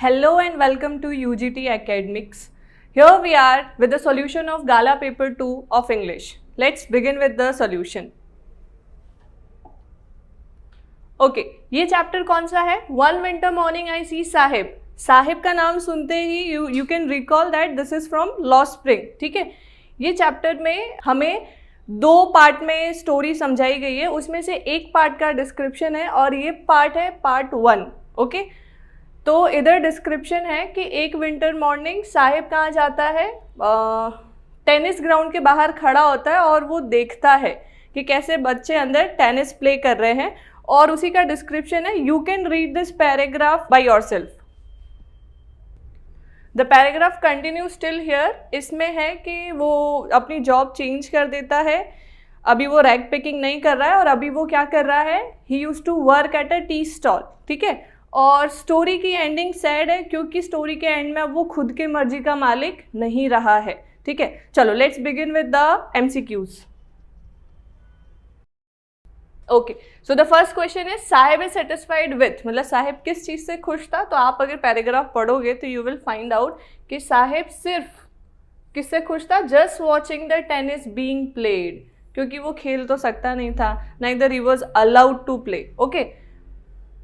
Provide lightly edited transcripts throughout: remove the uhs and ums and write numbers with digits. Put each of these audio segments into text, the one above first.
Hello and welcome to UGT Academics. Here we are with the solution of Gala paper 2 of English. Let's begin with the solution. Okay, ये chapter कौन सा है? One winter morning I see Sahib. Sahib का नाम सुनते ही you can recall that this is from Lost Spring. ठीक है, ये चैप्टर में हमें दो पार्ट में स्टोरी समझाई गई है. उसमें से एक पार्ट का डिस्क्रिप्शन है और ये पार्ट है पार्ट 1. ओके, तो इधर डिस्क्रिप्शन है कि एक विंटर मॉर्निंग साहिब कहाँ जाता है, टेनिस ग्राउंड के बाहर खड़ा होता है और वो देखता है कि कैसे बच्चे अंदर टेनिस प्ले कर रहे हैं और उसी का डिस्क्रिप्शन है. You can read this paragraph by yourself. The paragraph continue still here. इसमें है कि वो अपनी जॉब चेंज कर देता है. अभी वो रैग पिकिंग नहीं कर रहा है और अभी वो क्या कर रहा है, he used to work at a tea stall. ठीक है, और स्टोरी की एंडिंग सैड है क्योंकि स्टोरी के एंड में वो खुद के मर्जी का मालिक नहीं रहा है. ठीक है, चलो let's begin with the MCQs. Okay, so the first question is Sahib is satisfied with, मतलब साहिब किस चीज़ से खुश था. तो आप अगर पैराग्राफ पढ़ोगे तो यू विल फाइंड आउट कि साहिब सिर्फ किससे खुश था, just watching the tennis being played, क्योंकि वो खेल तो सकता नहीं था, neither he was allowed to play. Okay,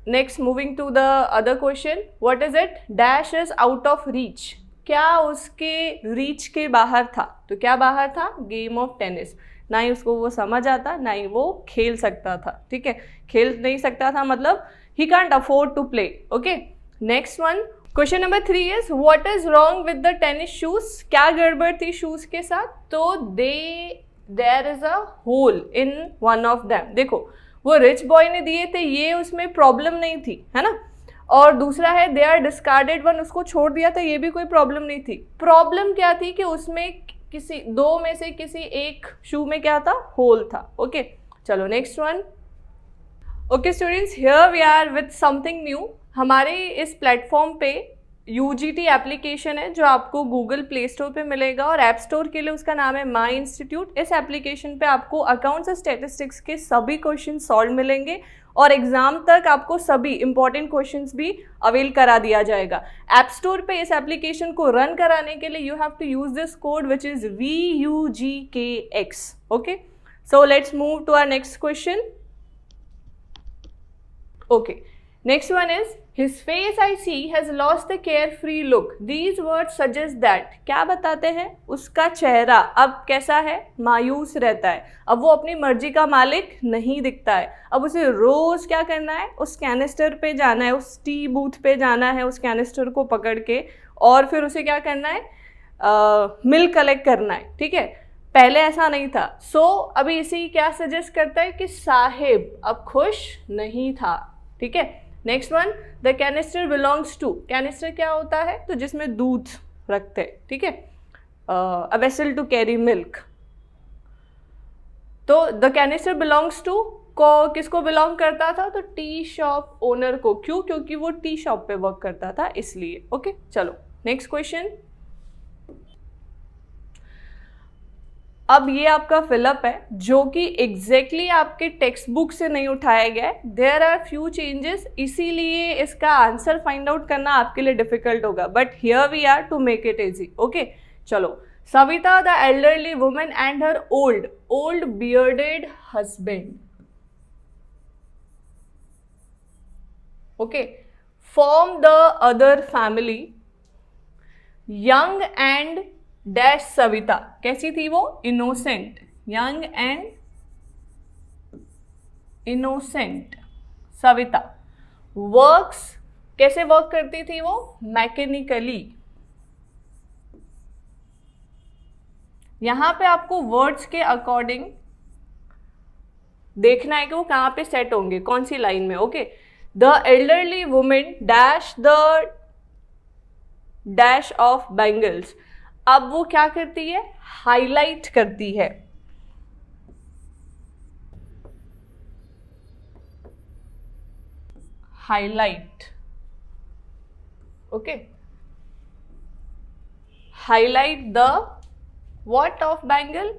next moving to the other question, what is it, dash is out of reach. क्या उसके रीच के बाहर था. तो क्या बाहर था, गेम ऑफ टेनिस. ना ही उसको वो समझ आता, ना ही वो खेल सकता था. ठीक है, खेल नहीं सकता था मतलब he can't afford to play. Okay, next one, question number 3 is what is wrong with the tennis shoes. क्या गड़बड़ थी शूज के साथ. तो there is a hole in one of them. देखो, वो रिच बॉय ने दिए थे, ये उसमें प्रॉब्लम नहीं थी, है ना. और दूसरा है दे आर डिस्कार्डेड वन, उसको छोड़ दिया था, ये भी कोई प्रॉब्लम नहीं थी. प्रॉब्लम क्या थी कि उसमें किसी दो में से किसी एक शू में क्या था, होल था. ओके, चलो next one. Okay students, here we are with something new. हमारे इस प्लेटफॉर्म पे UGT एप्लीकेशन है जो आपको गूगल प्ले स्टोर पे मिलेगा और ऐप स्टोर के लिए उसका नाम है माई इंस्टीट्यूट. इस एप्लीकेशन पे आपको अकाउंट्स और स्टैटिस्टिक्स के सभी क्वेश्चन सॉल्व मिलेंगे और एग्जाम तक आपको सभी इंपॉर्टेंट क्वेश्चंस भी अवेल करा दिया जाएगा. ऐप स्टोर पे इस एप्लीकेशन को रन कराने के लिए you have to use this code which is VUGKX. Okay, so let's move to our next question. Okay, next one is his face I see has lost the carefree look. These words suggest that. क्या बताते हैं, उसका चेहरा अब कैसा है, मायूस रहता है. अब वो अपनी मर्जी का मालिक नहीं दिखता है. अब उसे रोज क्या करना है, उस कैनिस्टर पे जाना है, उस टी बूथ पे जाना है, उस कैनिस्टर को पकड़ के और फिर उसे क्या करना है, मिल्क कलेक्ट करना है. ठीक है, पहले ऐसा नहीं था. सो अभी इसी क्या सजेस्ट करता है कि साहिब अब खुश नहीं था. ठीक है, next one, the canister belongs to. Canister क्या होता है, तो जिसमें दूध रखते हैं. ठीक है, a vessel to carry milk. तो द कैनिस्टर बिलोंग्स टू को किसको बिलोंग करता था, तो टी शॉप ओनर को. क्यों, क्योंकि वो टी शॉप पे वर्क करता था इसलिए. ओके, चलो नेक्स्ट क्वेश्चन. अब ये आपका फिलअप है जो कि एग्जैक्टली आपके टेक्स्ट बुक से नहीं उठाया गया है. देयर आर फ्यू चेंजेस, इसीलिए इसका आंसर फाइंड आउट करना आपके लिए डिफिकल्ट होगा, but here we are to make it easy. Okay, चलो. Savita the elderly woman and her old bearded husband. Okay, form the other family. Young and dash Savita. कैसी थी वो, innocent. Young and innocent Savita. Works, कैसे work करती थी वो, mechanically. यहां पे आपको वर्ड्स के अकॉर्डिंग देखना है कि वो कहां पे सेट होंगे, कौन सी लाइन में. Okay, the elderly women dash the dash of bangles. अब वो क्या करती है, हाईलाइट करती है. Highlight. Okay, highlight the what of bangle,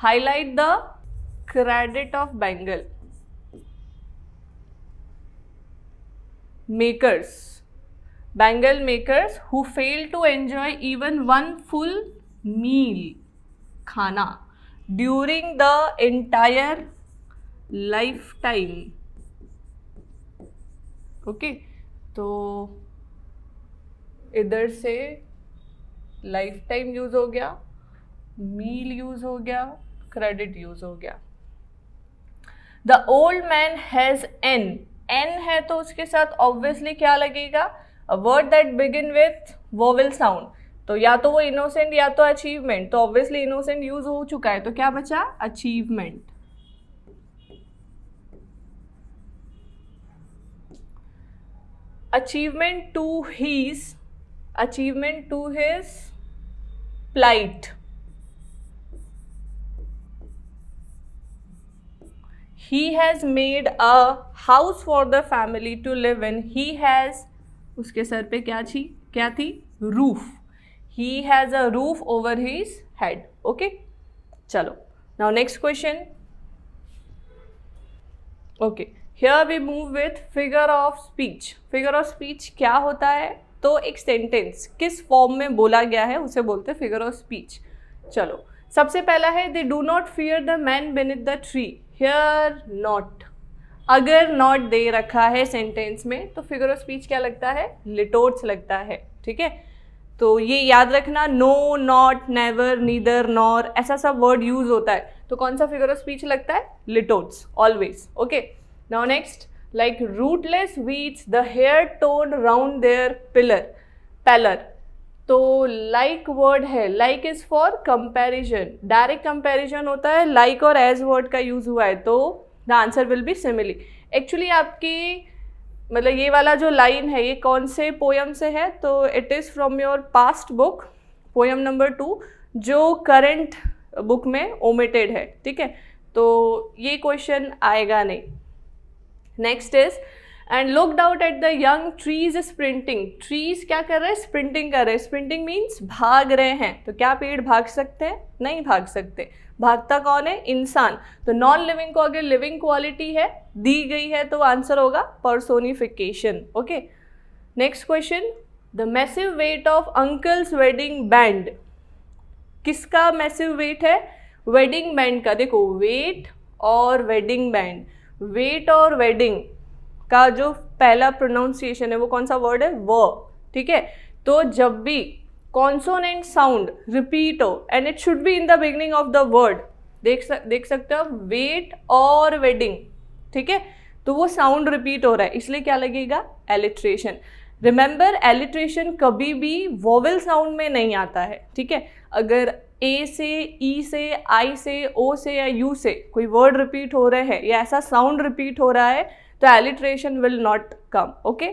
highlight the credit of bangle. Makers, bangle makers who fail to enjoy even one full meal, खाना, during the entire lifetime. Okay, तो इधर से लाइफ टाइम यूज हो गया, मील use हो गया, credit use हो गया। The old man has an, an है तो उसके साथ ऑब्वियसली क्या लगेगा, a word that begin with vowel sound, तो या तो वो इनोसेंट या तो अचीवमेंट, तो ऑब्वियसली इनोसेंट यूज हो चुका है, तो क्या बचा, achievement. Achievement to his plight, he has made a house for the family to live in, he has, उसके सर पे क्या थी, roof, he has a roof over his head। okay, चलो, now next question। okay, here we move with figure of speech। figure of speech क्या होता है, तो एक सेंटेंस किस फॉर्म में बोला गया है उसे बोलते हैं फिगर ऑफ स्पीच। चलो, सबसे पहला है they do not fear the man beneath the tree, here not, अगर नॉट दे रखा है सेंटेंस में तो फिगर ऑफ स्पीच क्या लगता है, लिटोट्स लगता है। ठीक है, तो ये याद रखना, no, not, never, neither, nor, ऐसा सब वर्ड यूज होता है, तो कौन सा फिगर ऑफ स्पीच लगता है, litotes always. Okay, now next, like rootless weeds the hair torn round their pallor, तो like वर्ड है, like is for comparison, direct comparison होता है, like और as वर्ड का यूज हुआ है, तो the answer will B simile. Actually आपकी मतलब ये वाला जो लाइन है ये कौन से पोयम से है, तो it is from your past book, poem number 2, जो करंट बुक में ओमिटेड है। ठीक है, तो ये क्वेश्चन आएगा नहीं। Next is and looked out at the young trees sprinting, trees क्या कर रहे हैं, स्प्रिंटिंग कर रहे हैं, स्प्रिंटिंग मीन्स भाग रहे हैं, तो क्या पेड़ भाग सकते हैं, नहीं भाग सकते, भागता कौन है, इंसान, तो नॉन लिविंग को अगर लिविंग क्वालिटी है दी गई है तो आंसर होगा personification. Okay, next question, the massive weight of uncle's wedding band, किसका मैसिव वेट है, वेडिंग बैंड का। देखो, वेट और वेडिंग बैंड, वेट और वेडिंग का जो पहला प्रोनाउंसिएशन है वो कौन सा वर्ड है, व। ठीक है, तो जब भी कॉन्सोनेंट साउंड रिपीट हो and it should be in the beginning of the word, देख सकते हो वेट और वेडिंग। ठीक है, तो वो साउंड रिपीट हो रहा है, इसलिए क्या लगेगा, एलिट्रेशन। रिमेंबर, एलिट्रेशन कभी भी वोवेल साउंड में नहीं आता है। ठीक है, अगर ए से, ई से, आई से, ओ से या यू से कोई वर्ड रिपीट हो रहे हैं या ऐसा साउंड रिपीट हो रहा है तो alliteration will not come. Okay,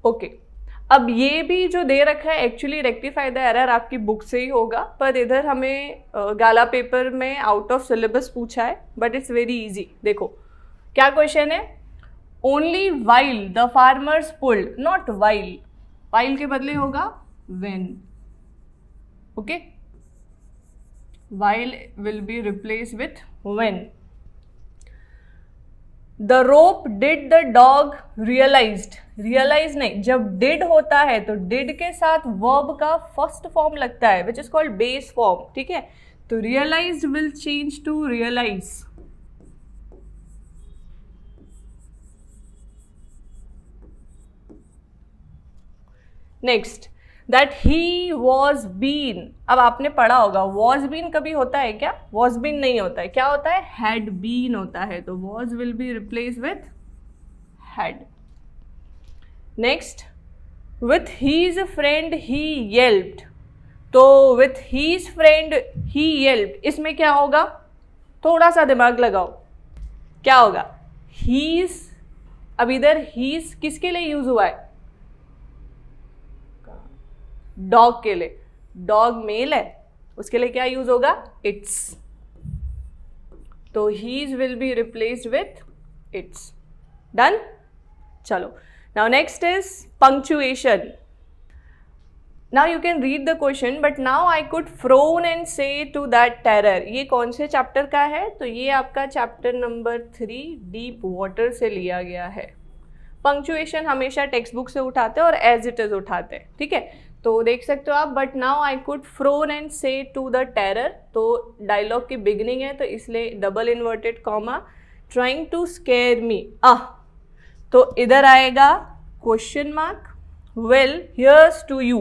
okay, अब ये भी जो दे रखा है एक्चुअली रेक्टिफाई द एरर आपकी बुक से ही होगा, पर इधर हमें गाला पेपर में आउट ऑफ सिलेबस पूछा है, बट इट्स वेरी इजी। देखो क्या क्वेश्चन है, only while the farmers pulled, not while, while के बदले होगा when। okay, while will be replaced with when। the rope did the dog realized, realize नहीं, जब did होता है तो did के साथ verb का फर्स्ट फॉर्म लगता है which is called base form। ठीक है, तो realized will change to realize। Next, that he was been, अब आपने पढ़ा होगा वॉज बीन कभी होता है क्या, वॉज बीन नहीं होता है, क्या होता है, हैड बीन होता है, तो was will be replace with had. Next, with his friend he yelped, तो with his friend he yelped, इसमें क्या होगा, थोड़ा सा दिमाग लगाओ, क्या होगा, हीज, अब इधर हीज किसके लिए यूज हुआ है, डॉग के लिए, डॉग मेल है, उसके लिए क्या यूज होगा, इट्स, तो his will be replaced with its. Done, चलो, now next is punctuation. Now you can read the question, but now I could frown and say to that terror, ये कौन से चैप्टर का है, तो ये आपका चैप्टर नंबर 3 डीप वाटर से लिया गया है। पंक्चुएशन हमेशा टेक्स्ट बुक से उठाते हैं और एज इट इज उठाते हैं, ठीक है। तो देख सकते हो आप, but now I could frown and say to the terror, तो डायलॉग की बिगनिंग है तो इसलिए double inverted comma, trying to scare me, तो इधर आएगा question mark, well here's to you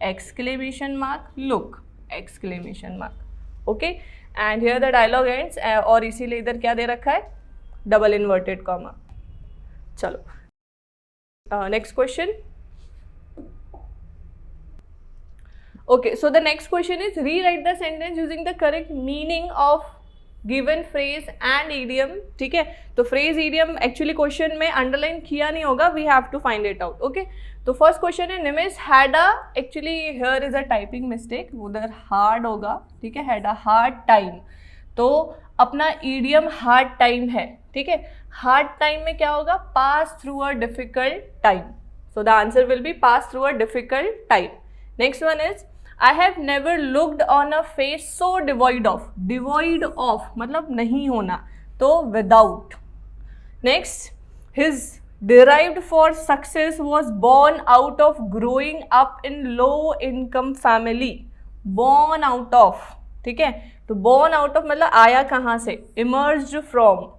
exclamation mark, look exclamation mark, okay. And here the dialogue ends, और इसीलिए इधर क्या दे रखा है, डबल इन्वर्टेड कॉमा। चलो next question. Okay, so the next question is rewrite the sentence using the correct meaning of given phrase and idiom, ठीक है। तो phrase idiom एक्चुअली क्वेश्चन में अंडरलाइन किया नहीं होगा, we have to find it out, okay। तो first question है निमिष had a, actually here is a typing mistake, उधर hard होगा, ठीक है, had a hard time, तो अपना idiom hard time है, ठीक है। hard time में क्या होगा, pass through a difficult time, so the answer will be pass through a difficult time। next one is I have never looked on a face so devoid of, devoid of मतलब नहीं होना, तो without। next, his derived for success was born out of growing up in low income family, born out of, ठीक है। तो born out of मतलब आया कहाँ से, emerged from।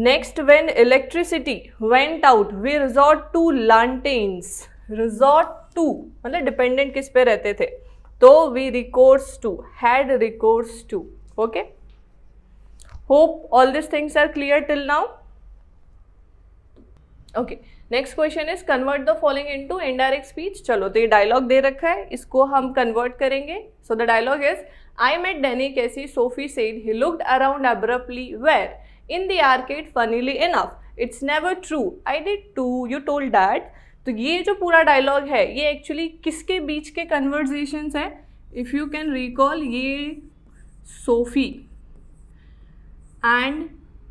next, when electricity went out we resort to lanterns, resort to मतलब dependent किस पे रहते थे, तो we recourse to, had recourse to, okay. Hope all this things are clear till now, okay. Next question is convert the following into indirect speech. चलो, तो ये dialogue दे रखा है, इसको हम कन्वर्ट करेंगे। So the dialogue is I met Danny Casey, Sophie said he looked around abruptly, where in the arcade funnily enough, it's never true, I did too, you told that. तो ये जो पूरा dialogue है ये actually किसके बीच के conversations है, if you can recall, ये सोफ़ी एंड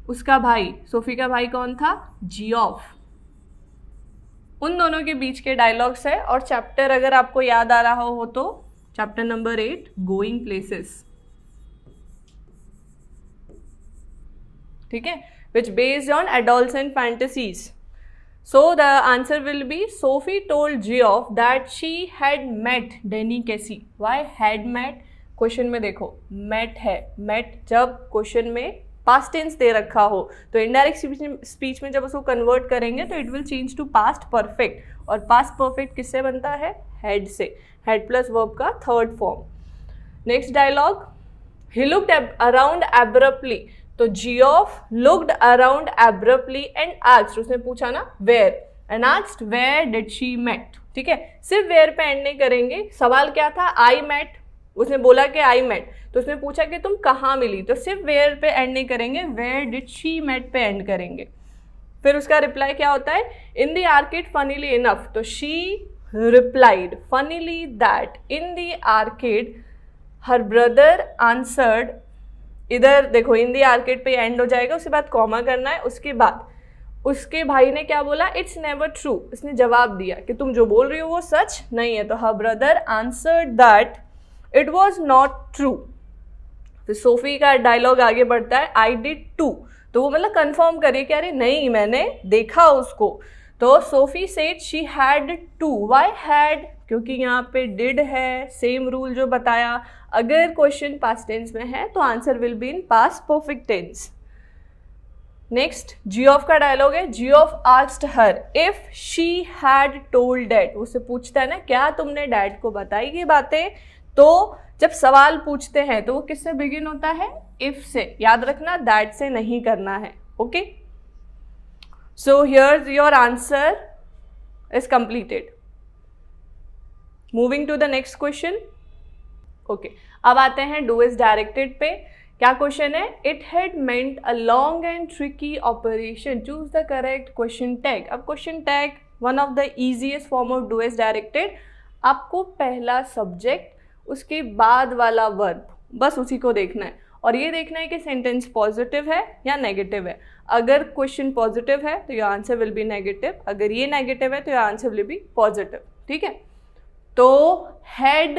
उसका भाई, सोफ़ी का भाई कौन था, जियोफ, उन दोनों के बीच के डायलॉग्स है। और चैप्टर अगर आपको याद आ रहा हो तो चैप्टर नंबर 8 गोइंग प्लेसेस, ठीक है, which based on adolescent fantasies. So the answer will be Sophie told Geoff that she had met Danny Casey. Why had met? Question में देखो met है, met जब क्वेश्चन में past tense दे रखा हो तो इनडायरेक्ट स्पीच में जब उसको कन्वर्ट करेंगे तो it will change to past perfect, और पास्ट परफेक्ट किससे बनता है, हेड से, हेड प्लस वर्ब का third form. Next dialogue, he looked around abruptly, तो Geoff looked around abruptly and asked, उसने पूछा ना where, and asked where did she met, ठीक है। सिर्फ वेयर पे एंड नहीं करेंगे, सवाल क्या था, आई मेट, उसने बोला कि आई मेट, तो उसने पूछा कि तुम कहाँ मिली, तो सिर्फ वेयर पे एंड नहीं करेंगे, वेयर डिड शी मेट पे एंड करेंगे। फिर उसका रिप्लाई क्या होता है, in the arcade funnily enough, तो she replied funnily that in the arcade her brother answered, इधर देखो इन दी आर्केड पे एंड हो जाएगा, उसके बाद कॉमा करना है, उसके बाद उसके भाई ने क्या बोला, इट्स नेवर ट्रू, इसने जवाब दिया कि तुम जो बोल रही हो वो सच नहीं है, तो हर brother answered that it was not true. फिर सोफी का डायलॉग आगे बढ़ता है, आई डिड टू, तो वो मतलब कंफर्म करे कि अरे नहीं मैंने देखा उसको, तो Sophie said she had to, why had, क्योंकि यहाँ पे डिड है, सेम रूल जो बताया, अगर क्वेश्चन पास्ट टेंस में है तो answer will be in past perfect tense. Next Geoff का डायलॉग है, Geoff asked her if she had told dad, उससे पूछता है ना क्या तुमने डैड को बताई ये बातें, तो जब सवाल पूछते हैं तो वो किससे बिगिन होता है, इफ से, याद रखना दैट से नहीं करना है, okay. So here your answer is completed. Moving to the next question, okay. अब आते हैं डू इज डायरेक्टेड पे। क्या क्वेश्चन है, it had meant a long and tricky operation, choose the correct question tag. अब question tag one of the easiest form of do is directed, आपको पहला subject उसके बाद वाला वर्ब, बस उसी को देखना है और ये देखना है कि सेंटेंस पॉजिटिव है या नेगेटिव है। अगर क्वेश्चन पॉजिटिव है तो your answer will B negative, अगर ये नेगेटिव है तो your answer will B positive, ठीक है। तो had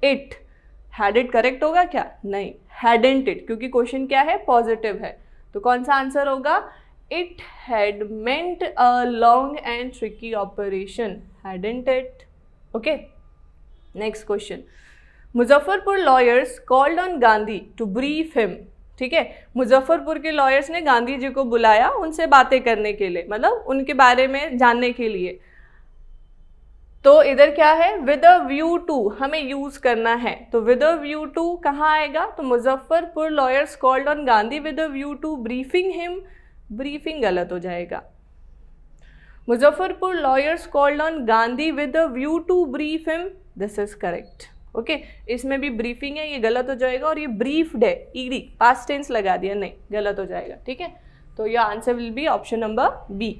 it, had it correct होगा क्या, नहीं, हैडेंट इट, क्योंकि क्वेश्चन क्या है, पॉजिटिव है, तो कौन सा आंसर होगा, It had meant a long and tricky operation, hadn't it? Okay. Next question. Muzaffarpur lawyers called on Gandhi to brief him. ठीक है, मुजफ्फरपुर के लॉयर्स ने गांधी जी को बुलाया उनसे बातें करने के लिए, मतलब उनके बारे में जानने के लिए. तो इधर क्या है, विद अ व्यू टू हमें यूज करना है. तो विद अ व्यू टू कहाँ आएगा, तो Muzaffarpur lawyers called on Gandhi with a view to briefing him. Briefing गलत हो जाएगा. Muzaffarpur lawyers called on Gandhi with a view to brief him, this is correct. Okay, इसमें भी ब्रीफिंग है, ये गलत हो जाएगा. और ये ब्रीफ्ड है, ईडी पास्ट टेंस लगा दिया, नहीं गलत हो जाएगा. ठीक है, तो your answer will be option number B.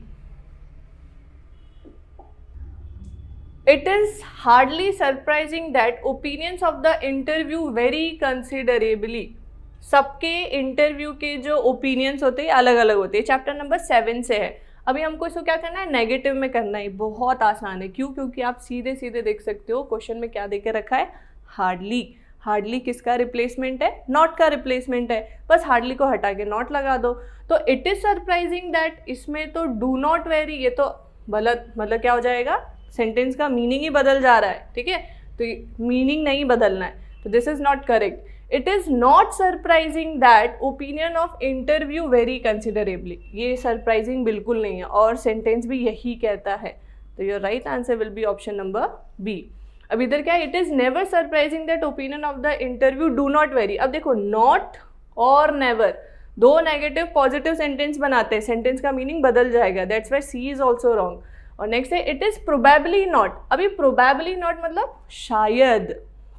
It is hardly surprising that opinions of the interview vary considerably. सबके इंटरव्यू के जो ओपिनियंस होते हैं अलग अलग होते हैं. चैप्टर नंबर 7 से है. अभी हमको इसको क्या करना है, नेगेटिव में करना है. बहुत आसान है. क्यों, क्योंकि आप सीधे सीधे देख सकते हो क्वेश्चन में क्या देके रखा है, हार्डली. हार्डली किसका रिप्लेसमेंट है, नॉट का रिप्लेसमेंट है. बस हार्डली को हटा के नॉट लगा दो. तो इट इज सरप्राइजिंग दैट, इसमें तो डू नॉट वेरी, ये तो गलत, मतलब क्या हो जाएगा, सेंटेंस का मीनिंग ही बदल जा रहा है. ठीक है, तो मीनिंग नहीं बदलना है. तो this is not correct. It is not surprising that opinion of interview very considerably, ये सरप्राइजिंग बिल्कुल नहीं है और सेंटेंस भी यही कहता है. तो your right answer will be option number B. अब इधर क्या है, it is never surprising that opinion of the interview do not vary. अब देखो, नॉट और नेवर दो नेगेटिव पॉजिटिव सेंटेंस बनाते हैं, सेंटेंस का मीनिंग बदल जाएगा. That's why C is also wrong. और नेक्स्ट है इट इज प्रोबेबली नॉट. अभी प्रोबेबली नॉट मतलब शायद,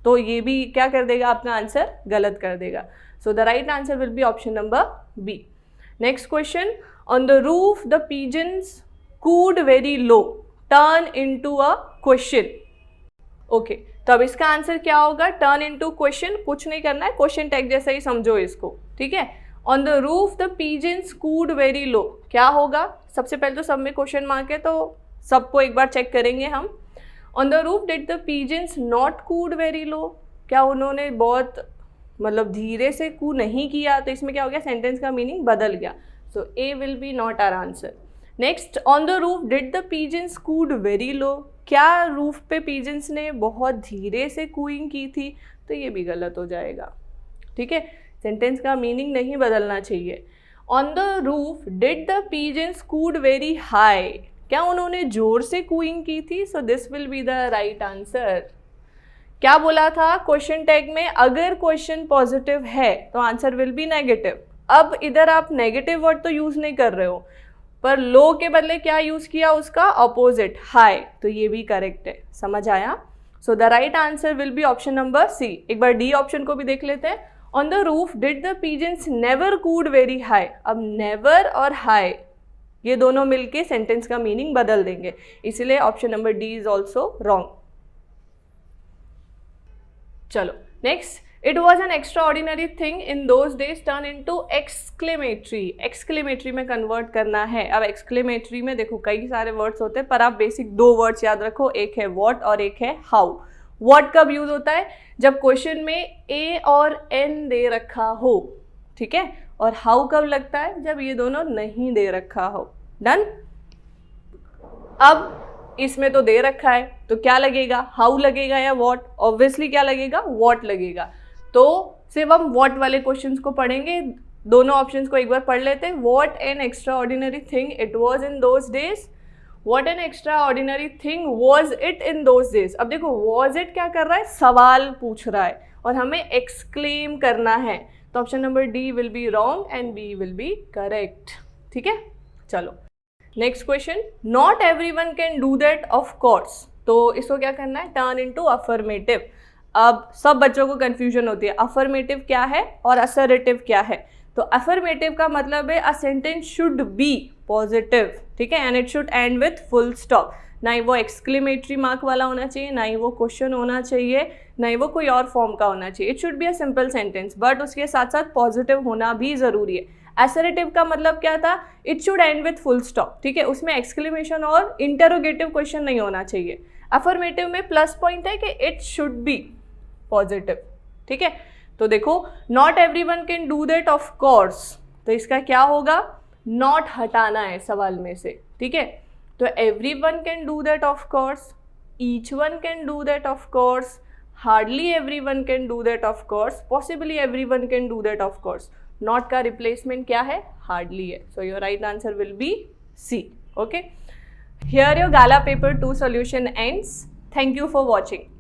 तो ये भी क्या कर देगा, अपना आंसर गलत कर देगा. So the right answer will be option number B. Next question, on the roof the pigeons cooed very low turn into a question. Okay, तो अब इसका आंसर क्या होगा, टर्न इनटू क्वेश्चन. कुछ नहीं करना है, क्वेश्चन टैग जैसा ही समझो इसको. ठीक है, on the roof the pigeons cooed very low, क्या होगा. सबसे पहले तो सब में क्वेश्चन मार्क है, तो सबको एक बार चेक करेंगे हम. On the roof did the pigeons not cooed very low, क्या उन्होंने बहुत मतलब धीरे से कू नहीं किया. तो इसमें क्या हो गया, सेंटेंस का मीनिंग बदल गया. So A will be not our answer. Next, on the roof did the pigeons cooed very low, क्या रूफ पे पिजन्स ने बहुत धीरे से कूइंग की थी. तो ये भी गलत हो जाएगा. ठीक है, सेंटेंस का मीनिंग नहीं बदलना चाहिए. On the roof did the pigeons cooed very high, क्या उन्होंने जोर से कूइंग की थी. So this will be the right answer. क्या बोला था क्वेश्चन टैग में, अगर क्वेश्चन पॉजिटिव है तो आंसर विल बी नेगेटिव. अब इधर आप नेगेटिव वर्ड तो यूज नहीं कर रहे हो, पर लो के बदले क्या यूज किया, उसका अपोजिट हाई. तो ये भी करेक्ट है. समझ आया. So the right answer will be option number C. एक बार डी ऑप्शन को भी देख लेते हैं. On the roof did the pigeons never cooed very high. अब नेवर और हाई ये दोनों मिलके सेंटेंस का मीनिंग बदल देंगे, इसलिए option number D is also wrong. चलो next, it was an extraordinary thing in those days turn into exclamatory. Exclamatory में कन्वर्ट करना है. अब एक्सक्लेमेटरी में देखो कई सारे वर्ड्स होते हैं, पर आप बेसिक दो वर्ड्स याद रखो, एक है व्हाट और एक है हाउ. व्हाट कब यूज होता है, जब क्वेश्चन में ए और एन दे रखा हो. ठीक है, और हाउ कब लगता है, जब ये दोनों नहीं दे रखा हो. डन. अब इसमें तो दे रखा है, तो क्या लगेगा, हाउ लगेगा या व्हाट. ऑब्वियसली क्या लगेगा, व्हाट लगेगा. तो सिर्फ हम व्हाट वाले क्वेश्चंस को पढ़ेंगे. दोनों ऑप्शंस को एक बार पढ़ लेते हैं. What an extraordinary thing it was in those days. What an extraordinary thing was it in those days. अब देखो वॉज इट क्या कर रहा है, सवाल पूछ रहा है और हमें एक्सक्लेम करना है. तो option number D will be wrong and B will be correct. ठीक है, चलो next question. Not everyone can do that of course. तो इसको क्या करना है, टर्न इनटू अफर्मेटिव. अब सब बच्चों को कंफ्यूजन होती है, अफर्मेटिव क्या है और असर्टिव क्या है. तो अफर्मेटिव का मतलब है a sentence should be positive. ठीक है, and it should and with full stop. ना ही वो एक्सक्लेमेटरी मार्क वाला होना चाहिए, ना ही वो क्वेश्चन होना चाहिए, ना ही वो कोई और फॉर्म का होना चाहिए. It should be a simple sentence, but उसके साथ साथ पॉजिटिव होना भी ज़रूरी है. असर्टिव का मतलब क्या था, it should and with full stop. ठीक है, उसमें एक्सक्लेमेशन और इंटरोगेटिव क्वेश्चन नहीं होना चाहिए. अफर्मेटिव में प्लस पॉइंट है कि इट शुड बी पॉजिटिव. ठीक है, तो देखो not everyone can do that of course, तो इसका क्या होगा, नॉट हटाना है सवाल में से, ठीक है। तो everyone can do that of course, each one can do that of course, hardly everyone can do that of course, possibly everyone can do that of course. Not का रिप्लेसमेंट क्या है? हार्डली है। So your right answer will be C. Okay, here your Gala paper 2 solution ends. Thank you for watching.